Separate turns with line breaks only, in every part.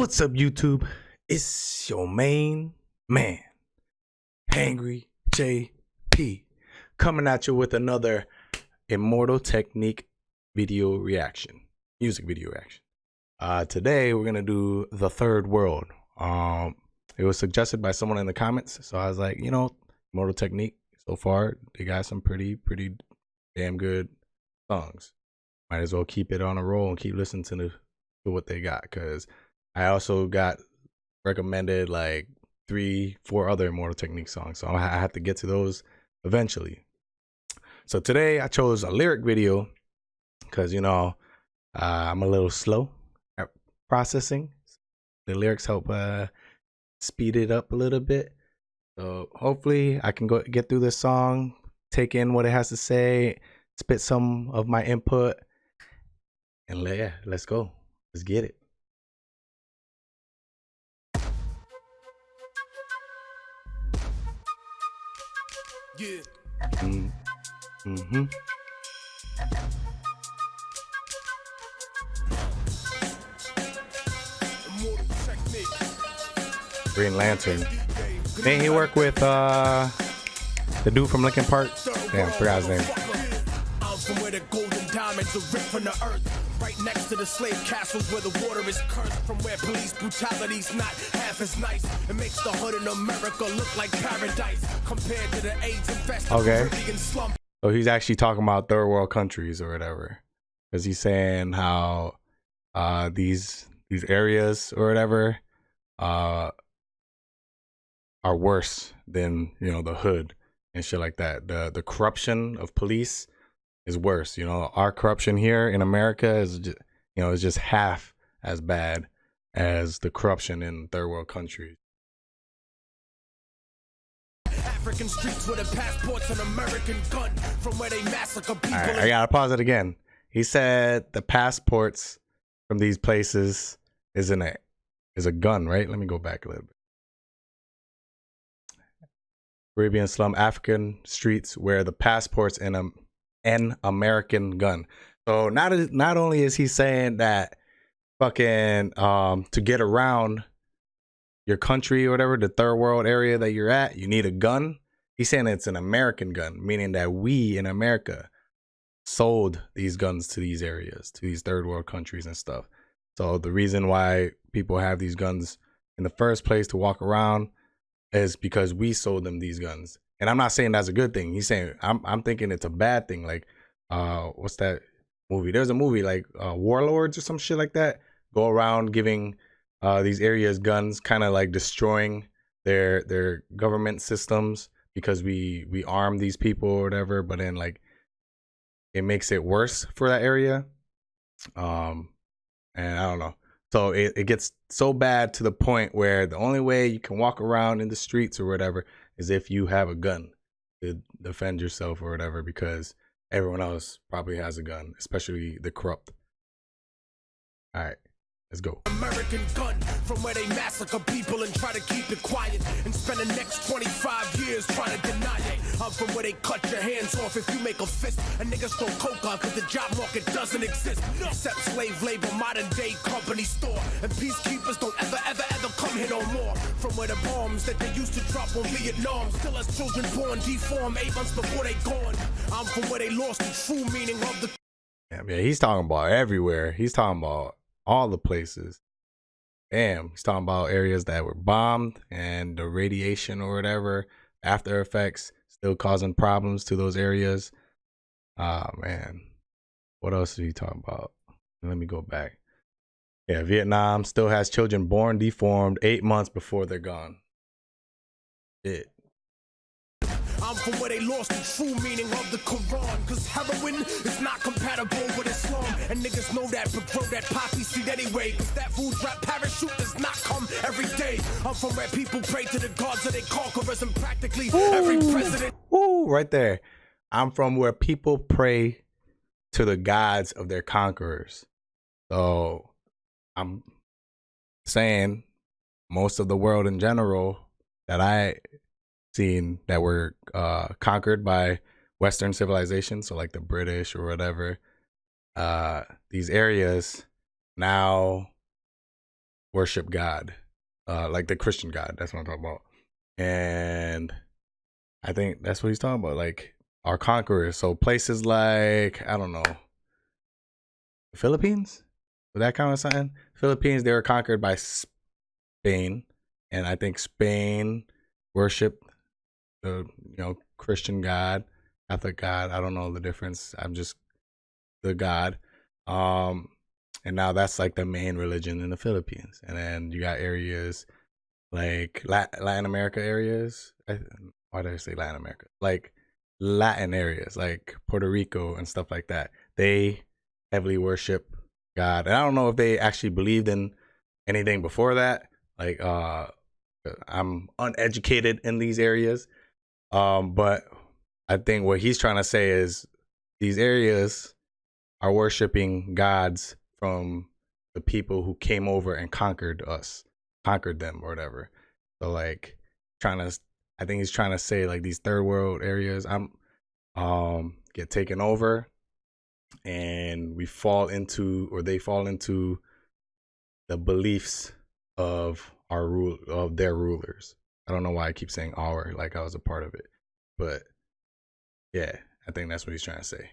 What's up, YouTube? It's your main man, Hangry JP, coming at you with another Immortal Technique video reaction, music video reaction. Today we're gonna do The Third World. It was suggested by someone in the comments, so I was like, you know, Immortal Technique. So far, they got some pretty damn good songs. Might as well keep it on a roll and keep listening to what they got, because I also got recommended like 3-4 other Immortal Technique songs, so I have to get to those eventually. So today I chose a lyric video because, you know, I'm a little slow at processing. The lyrics help speed it up a little bit. So hopefully I can get through this song, take in what it has to say, spit some of my input, and let's go. Let's get it.
Yeah.
Mm-hmm.
Immortal Technique.
Green Lantern. Didn't he work with the dude from Linkin Park? Damn, forgot his name.
I'm from where the golden diamonds are ripped from the earth. Right next to the slave castles where the water is cursed. From where police brutality's not half as nice. It makes the hood in America look like paradise compared to the AIDS infested Caribbean slum.
So he's actually talking about third world countries or whatever, because he's saying how these areas or whatever are worse than, you know, the hood and shit like that. The corruption of police is worse. You know, our corruption here in America is just, you know, is just half as bad as the corruption in third world countries.
African streets with a passport's an American gun from where they massacre people.
All right, I gotta pause it again. He said the passports from these places is a gun, right? Let me go back a little bit. Caribbean slum, African streets where the passport's an American gun. So not only is he saying that fucking to get around your country or whatever, the third world area that you're at, you need a gun. He's saying it's an American gun, meaning that we in America sold these guns to these areas, to these third world countries and stuff. So the reason why people have these guns in the first place to walk around is because we sold them these guns. And I'm not saying that's a good thing. He's saying I'm thinking it's a bad thing. Like what's that movie? There's a movie like Warlords or some shit like that. Go around giving these areas guns, kind of like destroying their government systems because we arm these people or whatever, but then like it makes it worse for that area. And I don't know. So it gets so bad to the point where the only way you can walk around in the streets or whatever is if you have a gun to defend yourself or whatever, because everyone else probably has a gun, especially the corrupt. All right, let's go.
American gun from where they massacre people and try to keep it quiet and spend the next 25 years trying to deny it. I'm from where they cut your hands off if you make a fist. And niggas throw coke on because the job market doesn't exist. Except slave labor, modern day company store. And peacekeepers don't ever come here no more. From where the bombs that they used to drop on Vietnam still has children born deformed 8 months before they gone. I'm from where they lost the true meaning of the...
Yeah, he's talking about everywhere. He's talking about all the places. Damn, he's talking about areas that were bombed and the radiation or whatever, after effects, still causing problems to those areas. Man, what else is he talking about? Let me go back. Yeah, Vietnam still has children born deformed 8 months before they're gone. Shit.
I'm from where they lost the true meaning of the Quran, cause heroin is not compatible with Islam. And niggas know that, but grow that poppy seed anyway, cause that food drop parachute does not come every day. I'm from where people pray to the gods of their conquerors, and practically every president.
Ooh, right there. I'm from where people pray to the gods of their conquerors. So I'm saying most of the world in general that I seen that were conquered by Western civilization, so like the British or whatever, these areas now worship God, like the Christian God. That's what I'm talking about. And I think that's what he's talking about, like our conquerors. So places like, I don't know, the Philippines, would that count as something? Philippines, they were conquered by Spain, and I think Spain worshiped the Christian God, Catholic God. I don't know the difference. I'm just the God. And now that's like the main religion in the Philippines. And then you got areas like Latin America areas. Why did I say Latin America? Like Latin areas, like Puerto Rico and stuff like that. They heavily worship God. And I don't know if they actually believed in anything before that. Like, I'm uneducated in these areas. But I think what he's trying to say is these areas are worshiping gods from the people who came over and conquered them or whatever. So like I think he's trying to say like these third world areas get taken over, and they fall into the beliefs of their rulers. I don't know why I keep saying our, like I was a part of it. But yeah, I think that's what he's trying to say.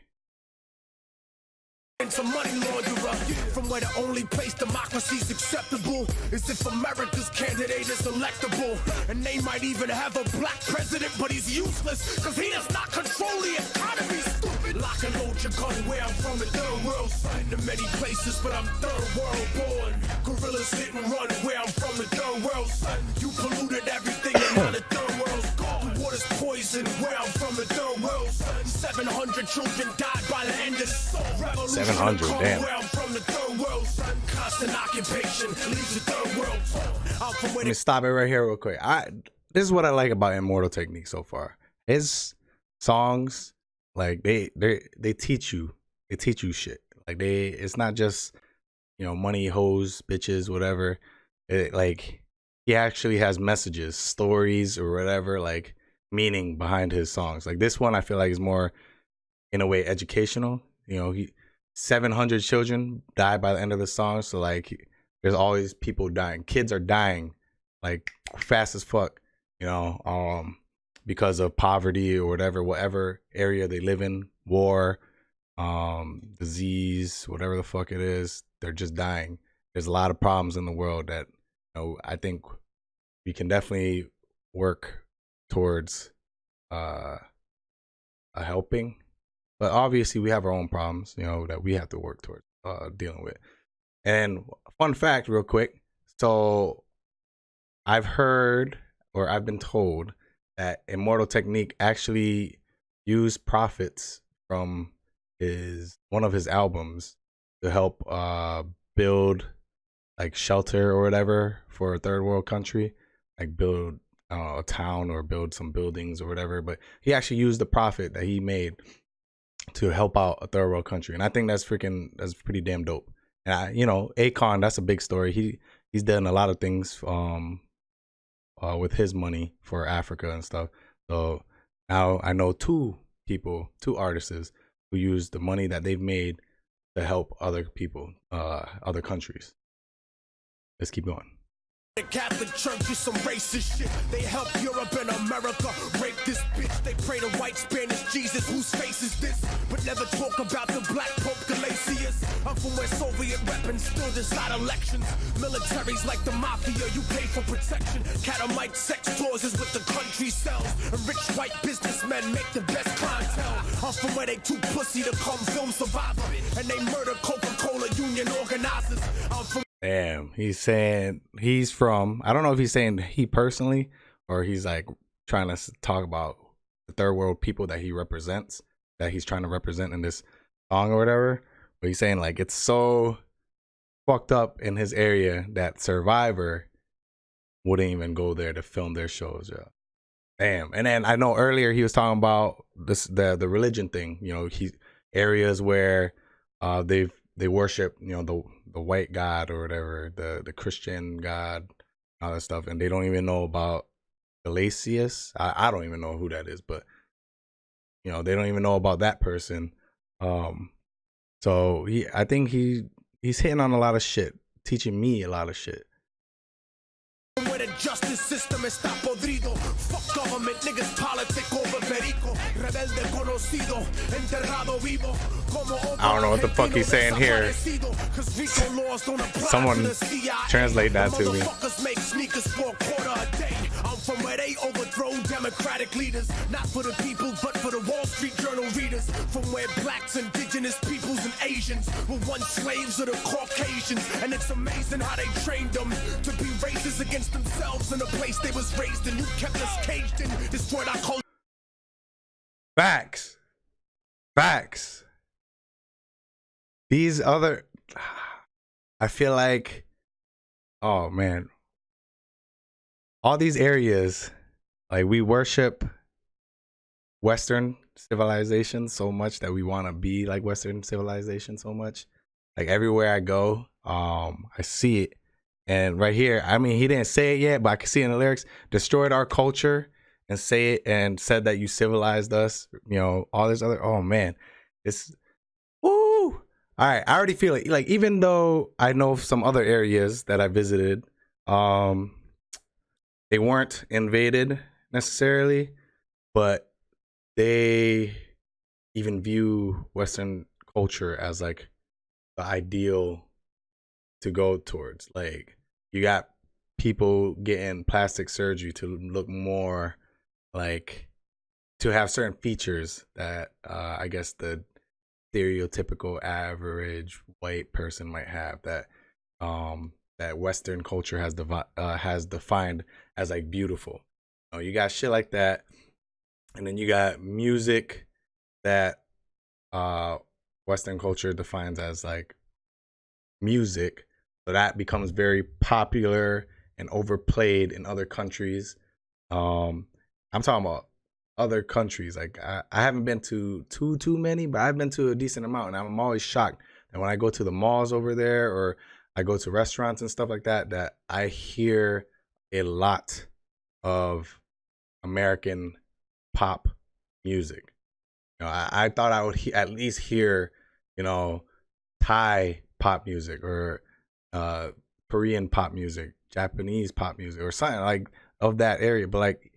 Some money launderer, from where the only place democracy's acceptable is if America's candidate is electable. And they might even have a black president, but he's useless, cause he does not control the economy, stupid. Lock and load your gun where I'm from, the third world. Been to many places, but I'm third world born. Gorillas hit and run where I'm from, the third world, son. You polluted everything and now the third world's gone. The water's poison where I'm from, the third world, son. 700 children died by the end of the
700, damn. Let me stop it right here real quick. This is what I like about Immortal Technique so far. His songs, like they teach you shit. Like it's not just money, hoes, bitches, whatever. Like he actually has messages, stories, or whatever, like meaning behind his songs. Like this one, I feel like is more in a way educational. 700 children died by the end of the song, so like there's always people dying. Kids are dying like fast as fuck, because of poverty or whatever area they live in, war, disease, whatever the fuck it is. They're just dying. There's a lot of problems in the world that I think we can definitely work towards helping. But obviously, we have our own problems, that we have to work towards dealing with. And fun fact, real quick. So I've heard, or I've been told, that Immortal Technique actually used profits from one of his albums to help build like shelter or whatever for a third world country, like build a town or build some buildings or whatever. But he actually used the profit that he made to help out a third world country, and I think that's pretty damn dope. And Akon, that's a big story. He's done a lot of things with his money for Africa and stuff. So now I know two artists who use the money that they've made to help other people, other countries. Let's keep going.
The Catholic Church is some racist shit. They help Europe and America rape this bitch. They pray to white Spanish Jesus, whose face is this? But never talk about the black Pope Galatius. I'm from where Soviet weapons still decide elections. Militaries like the mafia, you pay for protection. Catamite sex clauses with the country sells. And rich white businessmen make the best clientele. I'm from where they too pussy to come film Survivor. And they murder Coca-Cola union organizers. I'm from
Damn, he's saying he's from, I don't know if he's saying he personally or he's like trying to talk about the third world people that he represents, that he's trying to represent in this song or whatever. But he's saying like it's so fucked up in his area that Survivor wouldn't even go there to film their shows. Yeah. Damn. And then I know earlier he was talking about the religion thing, areas where they worship, the white God or whatever, the Christian God, all that stuff, and they don't even know about Galatius. I don't even know who that is, but they don't even know about that person. So I think he's hitting on a lot of shit, teaching me a lot of shit.
where the justice system está podrido. Fuck government, niggas politic over perico. Rebelde conocido, enterrado vivo.
I don't know what the fuck he's saying here. Someone translate that to me.
Make sneakers for a quarter a day. I'm from where they overthrow democratic leaders, not for the people, but for the Wall Street Journal readers. From where blacks, indigenous peoples, and Asians were once slaves of the Caucasians, and it's amazing how they trained them to be racist against themselves in the place they was raised in. You kept us caged in, destroyed our culture.
Facts. Facts. These other, I feel like, oh man, all these areas, like we worship Western civilization so much that we want to be like Western civilization so much. Like everywhere I go, I see it. And right here, I mean, he didn't say it yet, but I can see in the lyrics, destroyed our culture and say it and said that you civilized us, you know, all this other, oh man, it's, woo. All right, I already feel it. Like, even though I know some other areas that I visited, they weren't invaded necessarily, but they even view Western culture as like the ideal to go towards. Like, you got people getting plastic surgery to look more like, to have certain features that I guess the stereotypical average white person might have, that that Western culture has defined as like beautiful. You know, you got shit like that, and then you got music that Western culture defines as like music, so that becomes very popular and overplayed in other countries. I'm talking about other countries. Like I haven't been to too many, but I've been to a decent amount, and I'm always shocked that when I go to the malls over there, or I go to restaurants and stuff like that, that I hear a lot of American pop music. You know, I thought I would at least hear, you know, Thai pop music, or Korean pop music, Japanese pop music, or something like of that area. But like,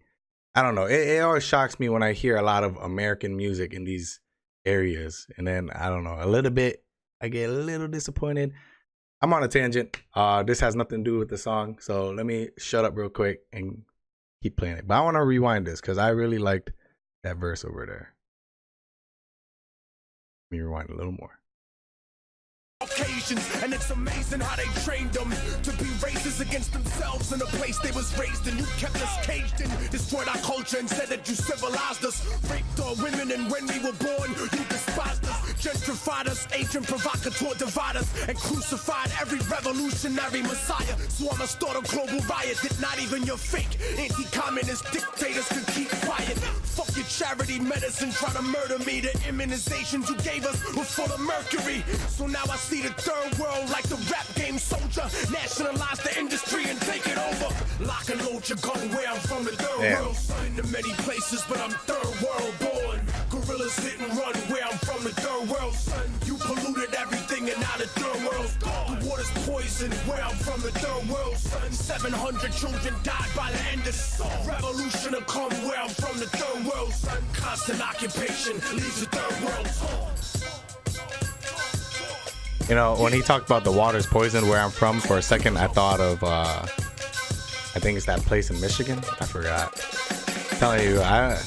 I don't know. It always shocks me when I hear a lot of American music in these areas. And then, I don't know, a little bit, I get a little disappointed. I'm on a tangent. This has nothing to do with the song. So let me shut up real quick and keep playing it. But I want to rewind this because I really liked that verse over there. Let me rewind a little more.
Occasions, and it's amazing how they trained them to be racist against themselves in the place they was raised in. You kept us caged in, destroyed our culture, and said that you civilized us. Raped our women, and when we were born, you despised us. Gentrified us, agent provocateur, divide us, and crucified every revolutionary messiah. So I'ma start a global riot that not even your fake anti-communist dictators can keep quiet. Fuck your charity medicine, try to murder me. The immunizations you gave us were full of mercury. So now I see the third world like the rap game soldier. Nationalize the industry and take it over. Lock and load your gun where I'm from, the third world. Son, in many places, but I'm third world born. Gorillas hit and run where I'm from, the third world. Son, you polluted everything and now the third world's gone. The water's poisoned where I'm from, the third world. Son, 700 children died by the end of song. Revolution will come where I'm from, the third world. Son, constant occupation leaves the third world torn.
You know, when he talked about the water's poison where I'm from, for a second I thought of I think it's that place in Michigan. I forgot. I'm telling you, I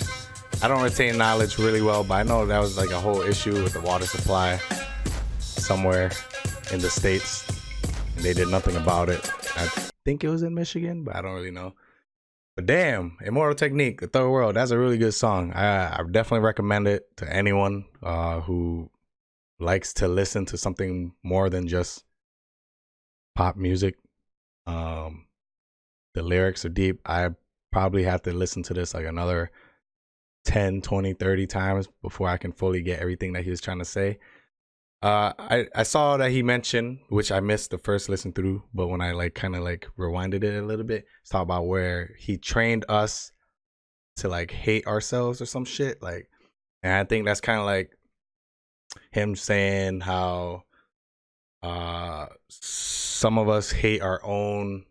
don't retain knowledge really well, but I know that was like a whole issue with the water supply somewhere in the States, and they did nothing about it. I think it was in Michigan, but I don't really know. But damn, Immortal Technique, The Third World, that's a really good song. I definitely recommend it to anyone who likes to listen to something more than just pop music. The lyrics are deep. I probably have to listen to this like another 10, 20, 30 times before I can fully get everything that he was trying to say. I saw that he mentioned, which I missed the first listen through, but when I like kind of like rewinded it a little bit, it's talk about where he trained us to like hate ourselves or some shit. Like, and I think that's kind of like him saying how some of us hate our own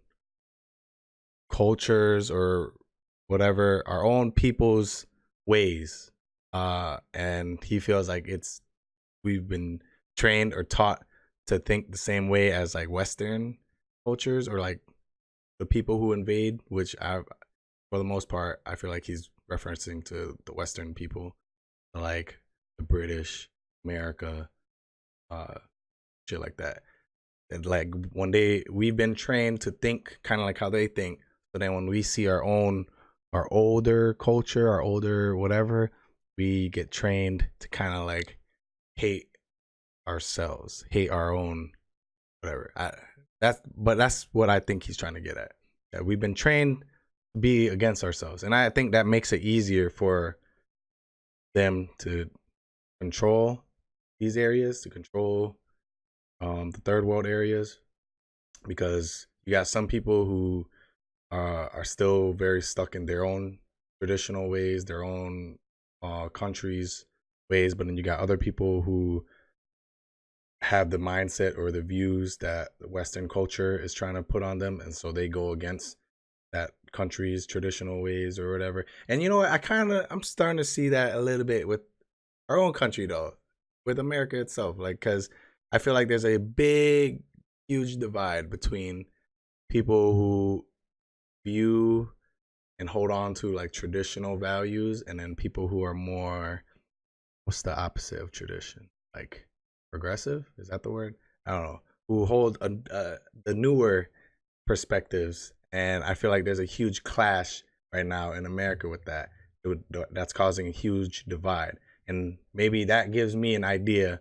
cultures or whatever, our own people's ways. And he feels like we've been trained or taught to think the same way as like Western cultures or like the people who invade, which for the most part, I feel like he's referencing to the Western people, like the British, America, shit like that. And like one day we've been trained to think kind of like how they think. So then when we see our older culture, our older whatever, we get trained to kind of like hate ourselves, hate our own whatever. That's what I think he's trying to get at. That we've been trained to be against ourselves, and I think that makes it easier for them to control these areas, to control the third world areas, because you got some people who are still very stuck in their own traditional ways, their own countries' ways, but then you got other people who have the mindset or the views that the Western culture is trying to put on them, and so they go against that country's traditional ways or whatever. And you know what? I'm starting to see that a little bit with our own country though, with America itself, like because I feel like there's a big, huge divide between people who view and hold on to like traditional values, and then people who are more, what's the opposite of tradition? Like progressive? Is that the word? I don't know. Who hold the newer perspectives, and I feel like there's a huge clash right now in America with that. That's causing a huge divide, and maybe that gives me an idea,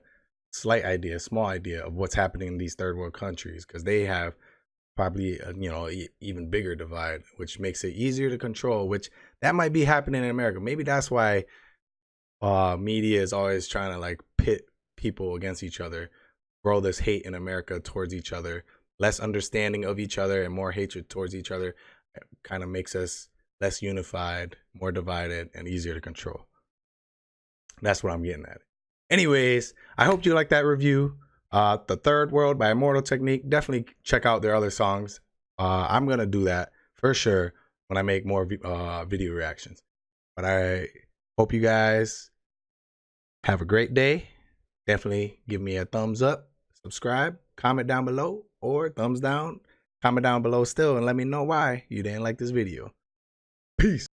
slight idea, small idea of what's happening in these third world countries, because they have probably even bigger divide, which makes it easier to control. Which that might be happening in America. Maybe that's why media is always trying to like pit people against each other, grow this hate in America towards each other, less understanding of each other and more hatred towards each other. Kind of makes us less unified, more divided, and easier to control. That's what I'm getting at. Anyways, I hope you like that review. The Third World by Immortal Technique. Definitely check out their other songs. I'm gonna do that for sure when I make more video reactions. But I hope you guys have a great day. Definitely give me a thumbs up, subscribe, comment down below, or thumbs down, comment down below still, and let me know why you didn't like this video. Peace.